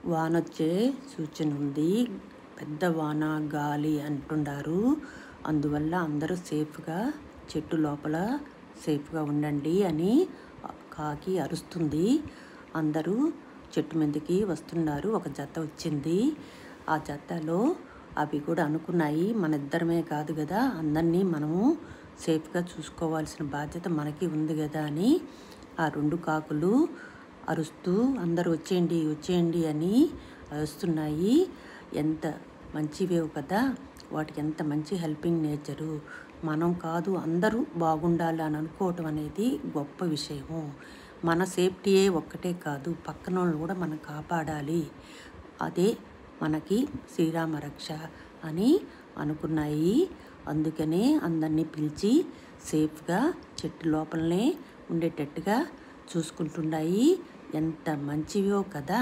వానొచ్చే సూచన ఉంది. పెద్ద వాన, గాలి అంటున్నారు. అందువల్ల అందరూ సేఫ్గా చెట్టు లోపల సేఫ్గా ఉండండి అని కాకి అరుస్తుంది. అందరూ చెట్టు మీదకి వస్తున్నారు. ఒక జత వచ్చింది. ఆ జతలో అవి కూడా అనుకున్నాయి, మన ఇద్దరమే కాదు కదా, అందరినీ మనము సేఫ్గా చూసుకోవాల్సిన బాధ్యత మనకి ఉంది కదా అని ఆ రెండు కాకులు అరుస్తూ అందరూ వచ్చేయండి వచ్చేయండి అని అరుస్తున్నాయి. ఎంత మంచివేవు కదా, వాటికి ఎంత మంచి హెల్పింగ్ నేచరు. మనం కాదు, అందరూ బాగుండాలి అని అనుకోవటం అనేది గొప్ప విషయము. మన సేఫ్టీయే ఒక్కటే కాదు, పక్కన వాళ్ళు కూడా మనం కాపాడాలి. అదే మనకి శ్రీరామ రక్ష అని అనుకున్నాయి. అందుకనే అందరినీ పిలిచి సేఫ్గా చెట్టు లోపలనే ఉండేటట్టుగా చూసుకుంటున్నాయి. ఎంత మంచివో కదా.